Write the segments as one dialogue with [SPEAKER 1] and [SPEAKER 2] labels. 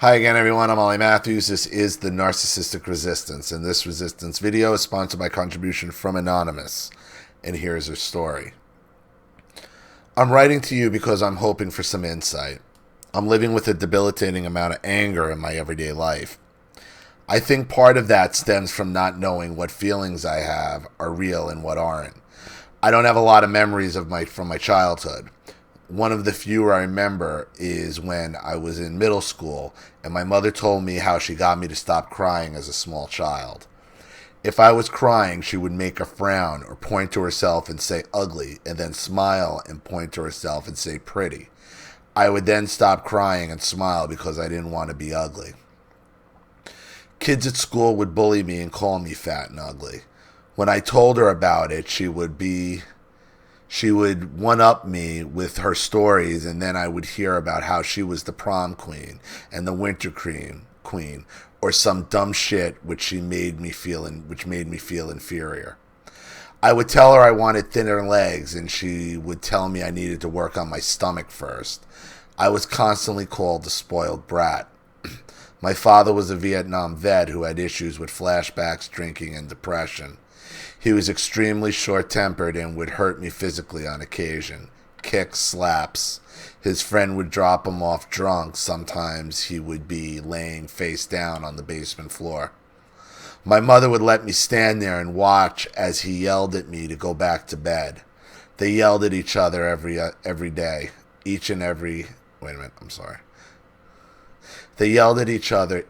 [SPEAKER 1] Hi again, everyone. I'm Ollie Matthews. This is the Narcissistic Resistance, and this resistance video is sponsored by contribution from Anonymous. And here's her story. I'm writing to you because I'm hoping for some insight. I'm living with a debilitating amount of anger in my everyday life. I think part of that stems from not knowing what feelings I have are real and what aren't. I don't have a lot of memories from my childhood. One of the few I remember is when I was in middle school and my mother told me how she got me to stop crying as a small child. If I was crying, she would make a frown or point to herself and say ugly, and then smile and point to herself and say pretty. I would then stop crying and smile because I didn't want to be ugly. Kids at school would bully me and call me fat and ugly. When I told her about it, she would one-up me with her stories, and then I would hear about how she was the prom queen and the winter queen, or some dumb shit which made me feel inferior. I would tell her I wanted thinner legs, and she would tell me I needed to work on my stomach first. I was constantly called the spoiled brat. My father was a Vietnam vet who had issues with flashbacks, drinking, and depression. He was extremely short-tempered and would hurt me physically on occasion. Kicks, slaps. His friend would drop him off drunk. Sometimes he would be laying face down on the basement floor. My mother would let me stand there and watch as he yelled at me to go back to bed. They yelled at each other every day. Wait a minute, I'm sorry. They yelled at each other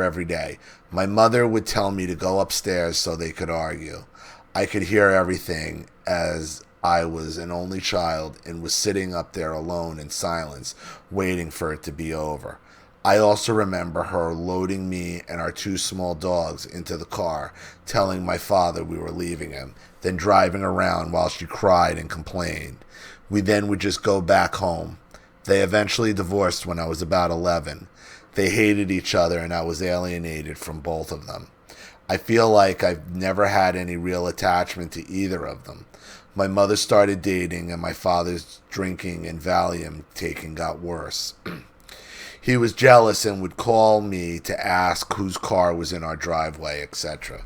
[SPEAKER 1] every day. My mother would tell me to go upstairs so they could argue. I could hear everything as I was an only child and was sitting up there alone in silence, waiting for it to be over. I also remember her loading me and our two small dogs into the car, telling my father we were leaving him, then driving around while she cried and complained. We then would just go back home. They eventually divorced when I was about 11. They hated each other, and I was alienated from both of them. I feel like I've never had any real attachment to either of them. My mother started dating, and my father's drinking and Valium taking got worse. He was jealous and would call me to ask whose car was in our driveway, etc.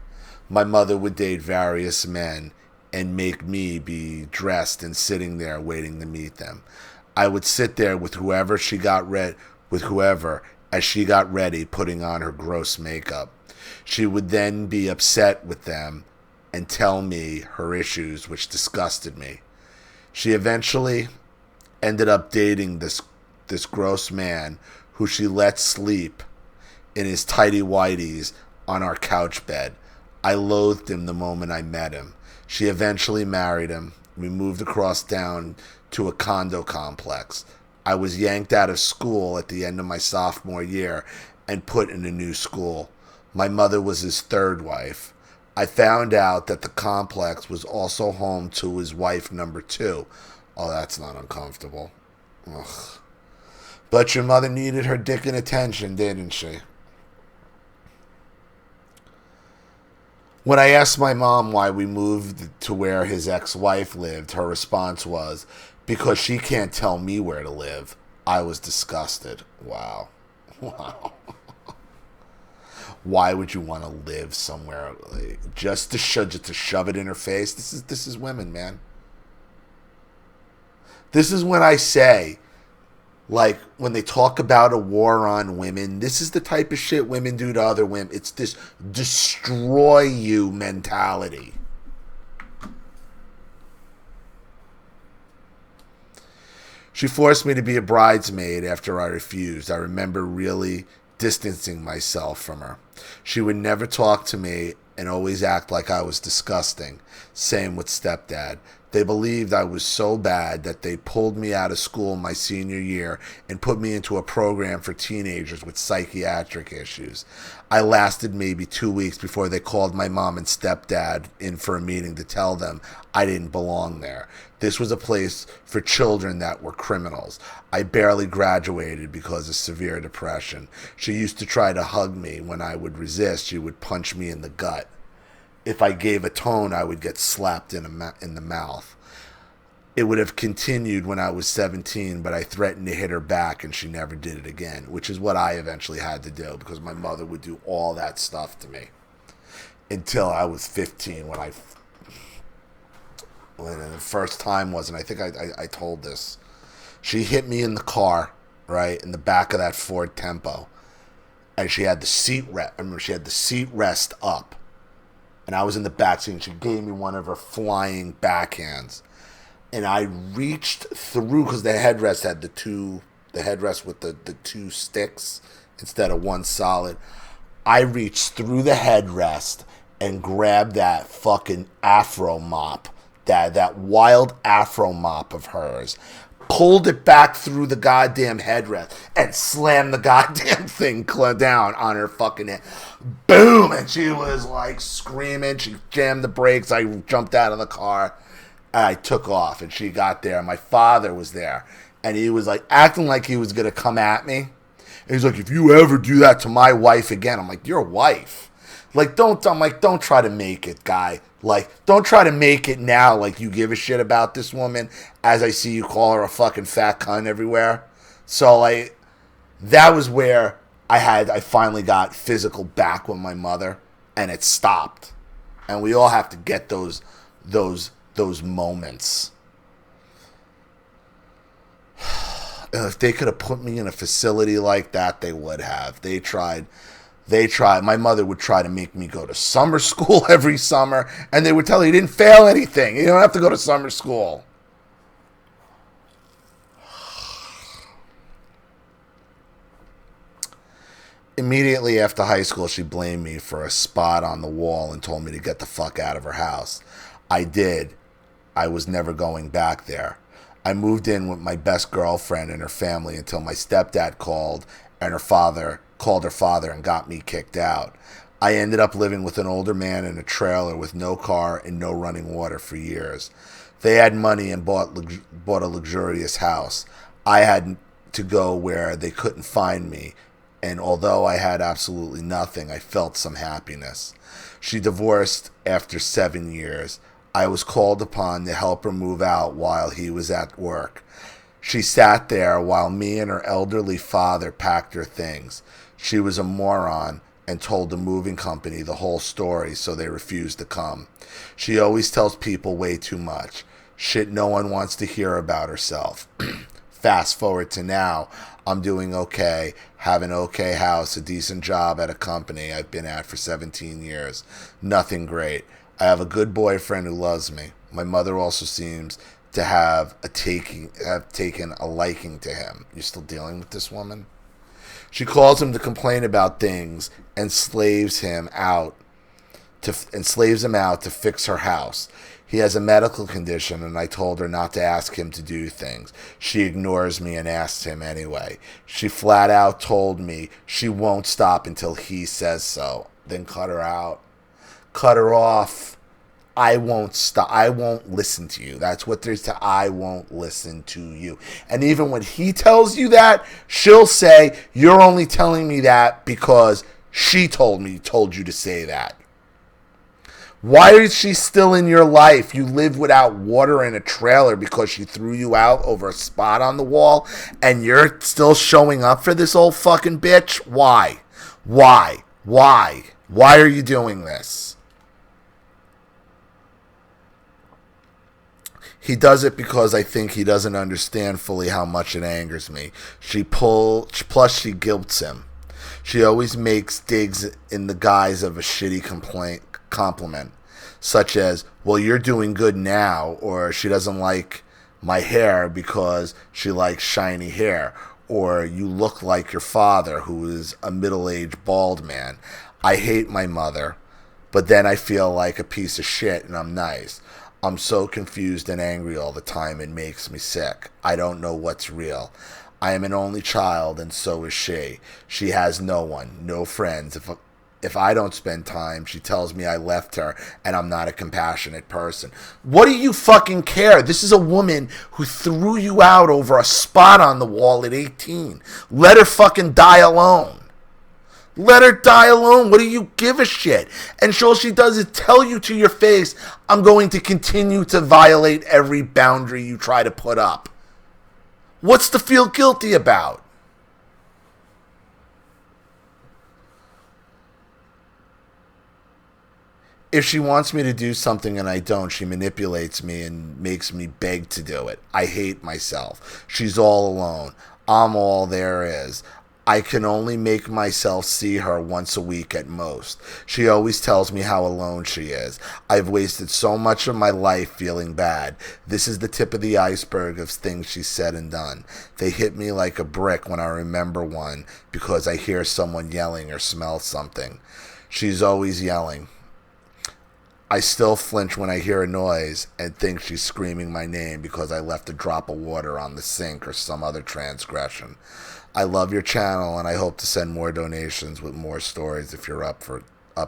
[SPEAKER 1] My mother would date various men and make me be dressed and sitting there waiting to meet them. I would sit there with whoever as she got ready, putting on her gross makeup. She would then be upset with them and tell me her issues, which disgusted me. She eventually ended up dating this gross man who she let sleep in his tighty-whities on our couch bed. I loathed him the moment I met him. She eventually married him. We moved across town to a condo complex. I was yanked out of school at the end of my sophomore year and put in a new school. My mother was his third wife. I found out that the complex was also home to his wife number 2. Oh, that's not uncomfortable. Ugh. But your mother needed her dick and attention, didn't she? When I asked my mom why we moved to where his ex-wife lived, her response was, because she can't tell me where to live. I was disgusted. Wow. Wow. Why would you want to live somewhere just to shove it in her face? This is women, man. This is when I say, like, when they talk about a war on women, this is the type of shit women do to other women. It's this destroy you mentality. She forced me to be a bridesmaid after I refused. I remember really distancing myself from her. She would never talk to me and always act like I was disgusting. Same with stepdad. They believed I was so bad that they pulled me out of school my senior year and put me into a program for teenagers with psychiatric issues. I lasted maybe 2 weeks before they called my mom and stepdad in for a meeting to tell them I didn't belong there. This was a place for children that were criminals. I barely graduated because of severe depression. She used to try to hug me. When I would resist, she would punch me in the gut. If I gave a tone, I would get slapped in the mouth. it would have continued when I was 17, but I threatened to hit her back and she never did it again, which is what I eventually had to do because my mother would do all that stuff to me until I was 15 when the first time was, and I think I told this. She hit me in the car, right, in the back of that Ford Tempo, and she had the seat rest. I remember she had the seat rest up, and I was in the back seat, and she gave me one of her flying backhands, and I reached through because the headrest had the headrest with the two sticks instead of one solid. I reached through the headrest and grabbed that fucking afro mop, that wild afro mop of hers, pulled it back through the goddamn headrest and slammed the goddamn thing down on her fucking head. Boom! And she was like screaming. She jammed the brakes. I jumped out of the car. And I took off and she got there. My father was there and he was like acting like he was going to come at me. And he's like, if you ever do that to my wife again, I'm like, your wife? Like, don't try to make it, guy. Like, don't try to make it now like you give a shit about this woman as I see you call her a fucking fat cunt everywhere. So, like, that was where I finally got physical back with my mother, and it stopped. And we all have to get those moments. If they could have put me in a facility like that, they would have. They tried. My mother would try to make me go to summer school every summer, and they would tell her you didn't fail anything. You don't have to go to summer school. Immediately after high school, she blamed me for a spot on the wall and told me to get the fuck out of her house. I did. I was never going back there. I moved in with my best girlfriend and her family until my stepdad called and her father and got me kicked out. I ended up living with an older man in a trailer with no car and no running water for years. They had money and bought a luxurious house. I had to go where they couldn't find me, and although I had absolutely nothing, I felt some happiness. She divorced after 7 years. I was called upon to help her move out while he was at work. She sat there while me and her elderly father packed her things. She was a moron and told the moving company the whole story, so they refused to come. She always tells people way too much. Shit no one wants to hear about herself. Fast forward to now, I'm doing okay, have an okay house, a decent job at a company I've been at for 17 years. Nothing great. I have a good boyfriend who loves me. My mother also seems to have taken a liking to him. You still dealing with this woman? She calls him to complain about things and slaves him out to fix her house. He has a medical condition, and I told her not to ask him to do things. She ignores me and asks him anyway. She flat out told me she won't stop until he says so. Then cut her out. Cut her off. I won't stop. I won't listen to you. That's what there's to I won't listen to you. And even when he tells you that, she'll say, you're only telling me that because she told you to say that. Why is she still in your life? You live without water in a trailer because she threw you out over a spot on the wall and you're still showing up for this old fucking bitch? Why? Why are you doing this? He does it because I think he doesn't understand fully how much it angers me. Plus she guilts him. She always makes digs in the guise of a shitty compliment, such as, well, you're doing good now, or she doesn't like my hair because she likes shiny hair, or you look like your father, who is a middle-aged bald man. I hate my mother, but then I feel like a piece of shit and I'm nice. I'm so confused and angry all the time, it makes me sick. I don't know what's real. I am an only child, and so is she. She has no one, no friends. If I don't spend time, she tells me I left her, and I'm not a compassionate person. What do you fucking care? This is a woman who threw you out over a spot on the wall at 18. Let her fucking die alone. Let her die alone. What do you give a shit? And all she does is tell you to your face, I'm going to continue to violate every boundary you try to put up. What's to feel guilty about? If she wants me to do something and I don't, she manipulates me and makes me beg to do it. I hate myself. She's all alone. I'm all there is. I can only make myself see her once a week at most. She always tells me how alone she is. I've wasted so much of my life feeling bad. This is the tip of the iceberg of things she's said and done. They hit me like a brick when I remember one because I hear someone yelling or smell something. She's always yelling. I still flinch when I hear a noise and think she's screaming my name because I left a drop of water on the sink or some other transgression. I love your channel and I hope to send more donations with more stories if you're up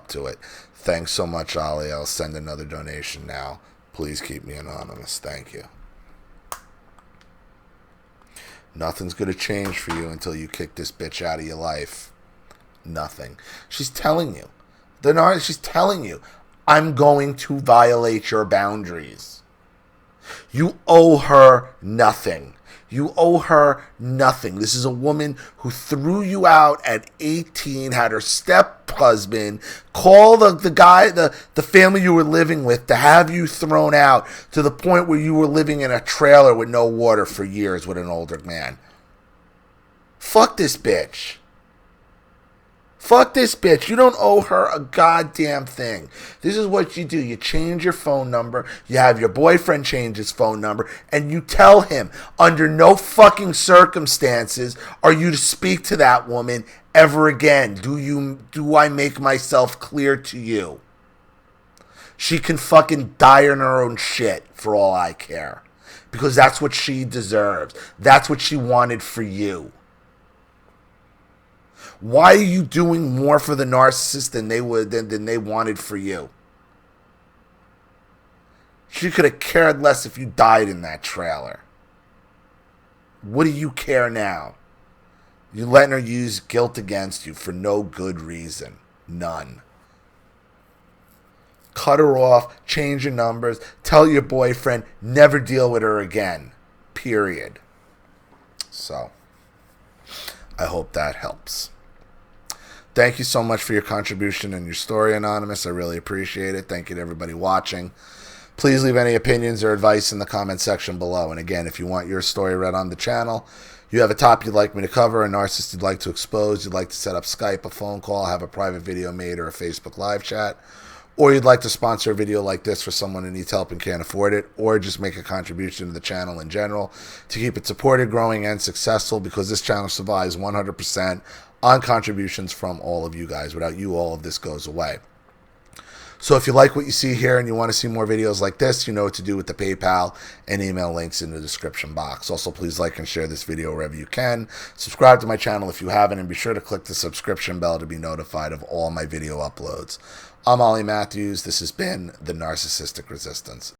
[SPEAKER 1] to it. Thanks so much, Ali. I'll send another donation now. Please keep me anonymous. Thank you. Nothing's going to change for you until you kick this bitch out of your life. Nothing. She's telling you. She's telling you. I'm going to violate your boundaries. You owe her nothing. You owe her nothing. This is a woman who threw you out at 18, had her step-husband call the family you were living with to have you thrown out to the point where you were living in a trailer with no water for years with an older man. Fuck this bitch. Fuck this bitch. You don't owe her a goddamn thing. This is what you do. You change your phone number. You have your boyfriend change his phone number. And you tell him, under no fucking circumstances are you to speak to that woman ever again. Do I make myself clear to you? She can fucking die in her own shit for all I care. Because that's what she deserves. That's what she wanted for you. Why are you doing more for the narcissist than they wanted for you? She could have cared less if you died in that trailer. What do you care now? You're letting her use guilt against you for no good reason. None. Cut her off, change your numbers, tell your boyfriend, never deal with her again. Period. So, I hope that helps. Thank you so much for your contribution and your story, Anonymous. I really appreciate it. Thank you to everybody watching. Please leave any opinions or advice in the comment section below. And again, if you want your story read on the channel, you have a topic you'd like me to cover, a narcissist you'd like to expose, you'd like to set up Skype, a phone call, have a private video made, or a Facebook live chat, or you'd like to sponsor a video like this for someone who needs help and can't afford it, or just make a contribution to the channel in general to keep it supported, growing, and successful, because this channel survives 100% on contributions from all of you guys. Without you, all of this goes away. So if you like what you see here and you want to see more videos like this, you know what to do with the PayPal and email links in the description box. Also, please like and share this video wherever you can. Subscribe to my channel if you haven't, and be sure to click the subscription bell to be notified of all my video uploads. I'm Ollie Matthews. This has been The Narcissistic Resistance.